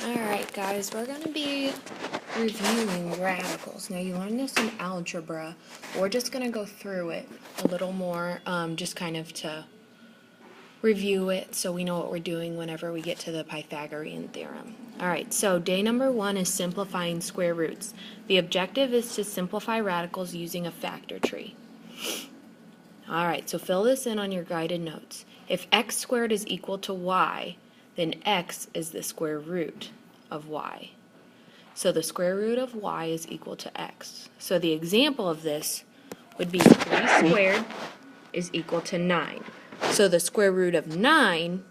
Alright guys, we're going to be reviewing radicals. Now you learned this in algebra. We're just going to go through it a little more, just kind of to review it so we know what we're doing whenever we get to the Pythagorean theorem. Alright, so day number 1 is simplifying square roots. The objective is to simplify radicals using a factor tree. Alright, so fill this in on your guided notes. If x squared is equal to y, then x is the square root of y. So the square root of y is equal to x. So the example of this would be 3 squared is equal to 9. So the square root of 9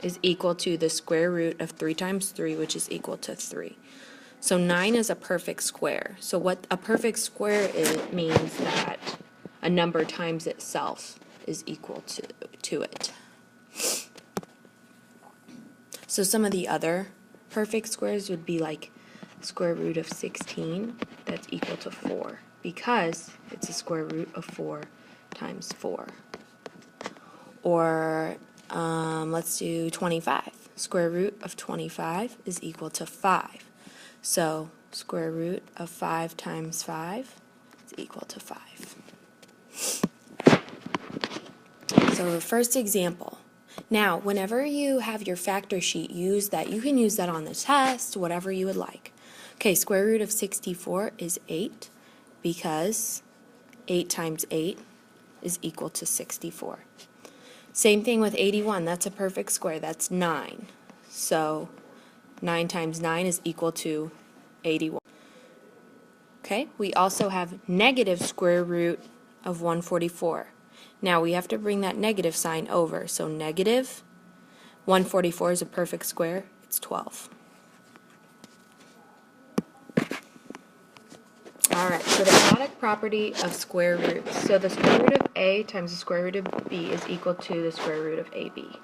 is equal to the square root of 3 times 3, which is equal to 3. So 9 is a perfect square. So what a perfect square is means that a number times itself is equal to it. So some of the other perfect squares would be like square root of 16, that's equal to 4, because it's a square root of 4 times 4. Or let's do 25. Square root of 25 is equal to 5. So square root of 5 times 5 is equal to 5. So the first example. Now, whenever you have your factor sheet, use that. You can use that on the test, whatever you would like. Okay, square root of 64 is 8 because 8 times 8 is equal to 64. Same thing with 81. That's a perfect square. That's 9. So 9 times 9 is equal to 81. Okay, we also have negative square root of 144. Now we have to bring that negative sign over. So negative 144 is a perfect square. It's 12. Alright, so the product property of square roots. So the square root of a times the square root of b is equal to the square root of ab.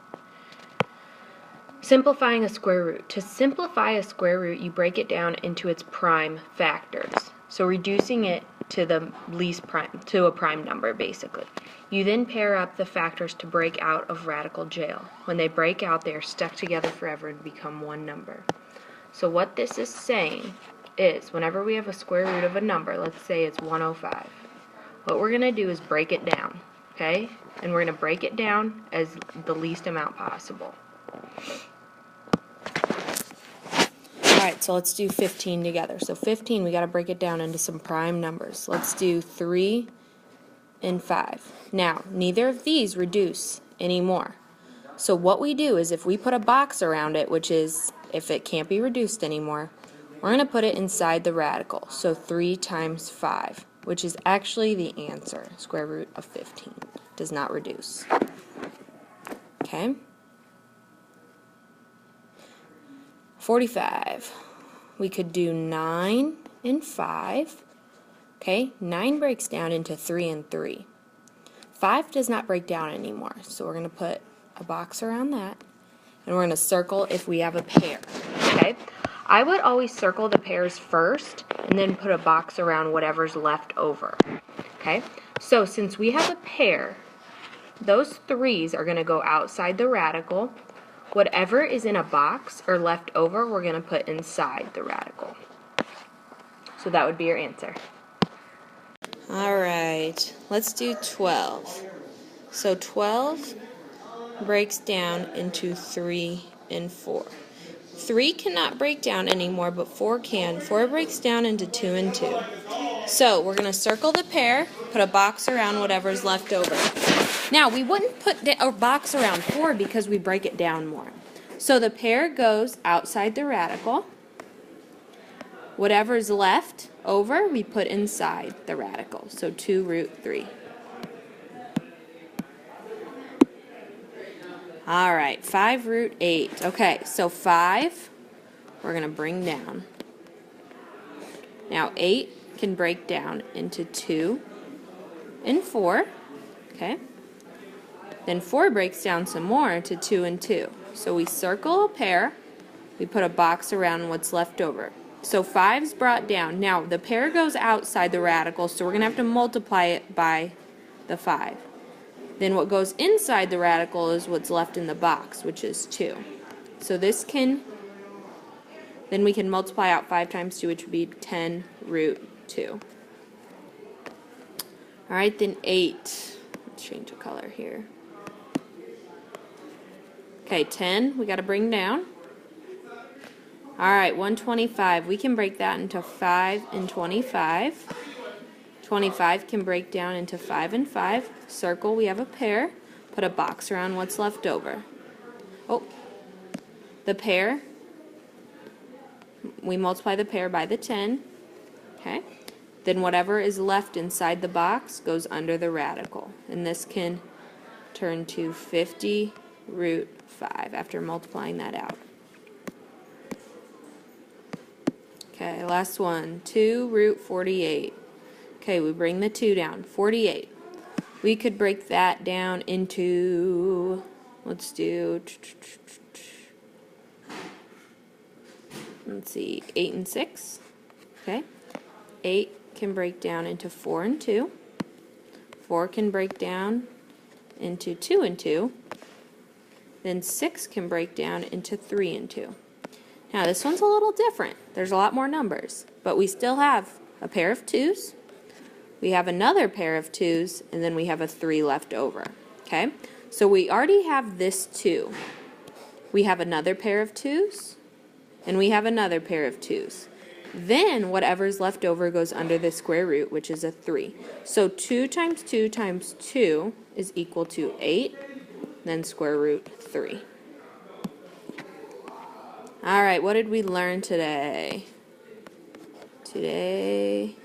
Simplifying a square root. To simplify a square root, you break it down into its prime factors. So reducing it to the least prime, to a prime number, basically. You then pair up the factors to break out of radical jail. When they break out, they are stuck together forever and become one number. So what this is saying is, whenever we have a square root of a number, let's say it's 105, what we're going to do is break it down, okay? And we're going to break it down as the least amount possible. Alright, so let's do 15 together. So 15, we got to break it down into some prime numbers. Let's do 3 and 5. Now, neither of these reduce anymore. So what we do is if we put a box around it, which is if it can't be reduced anymore, we're going to put it inside the radical. So 3 times 5, which is actually the answer. Square root of 15 does not reduce. Okay? 45. We could do 9 and 5. Okay, 9 breaks down into 3 and 3. 5 does not break down anymore, so we're going to put a box around that, and we're going to circle if we have a pair. Okay, I would always circle the pairs first, and then put a box around whatever's left over. Okay, so since we have a pair, those 3's are going to go outside the radical. Whatever is in a box or left over, we're going to put inside the radical. So that would be your answer. Alright, let's do 12. So 12 breaks down into 3 and 4. 3 cannot break down anymore, but 4 can. 4 breaks down into 2 and 2. So we're going to circle the pair, put a box around whatever's left over. Now, we wouldn't put a box around 4 because we break it down more. So the pair goes outside the radical. Whatever's left over, we put inside the radical. So 2 root 3. Alright, 5 root 8. Okay, so 5, we're going to bring down. Now 8 can break down into 2 and 4. Okay. Then 4 breaks down some more to 2 and 2. So we circle a pair, we put a box around what's left over. So 5's brought down. Now the pair goes outside the radical, so we're going to have to multiply it by the 5. Then what goes inside the radical is what's left in the box, which is 2. So this can Then we can multiply out 5 times 2, which would be 10 root 2. All right, then 8. Let's change the color here. Okay, 10, we got to bring down. All right, 125. We can break that into 5 and 25. 25 can break down into 5 and 5. Circle, we have a pair. Put a box around what's left over. Oh, the pair, we multiply the pair by the 10. Okay. Then whatever is left inside the box goes under the radical. And this can turn to 50 root 5 after multiplying that out. Okay, last one. 2 root 48. Okay, we bring the 2 down. 48. We could break that down into, let's see, 8 and 6. Okay. 8 can break down into 4 and 2. 4 can break down into 2 and 2. Then 6 can break down into 3 and 2. Now this one's a little different. There's a lot more numbers, but we still have a pair of 2's. We have another pair of 2's, and then we have a 3 left over. Okay? So we already have this 2. We have another pair of 2's, and we have another pair of 2's. Then whatever's left over goes under the square root, which is a 3. So 2 times 2 times 2 is equal to 8, then square root 3. All right, what did we learn today? Today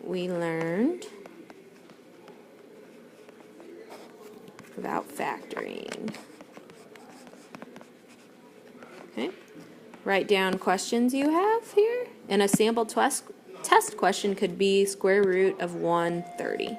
we learned about factoring. Okay. Write down questions you have here. And a sample test question could be square root of 130.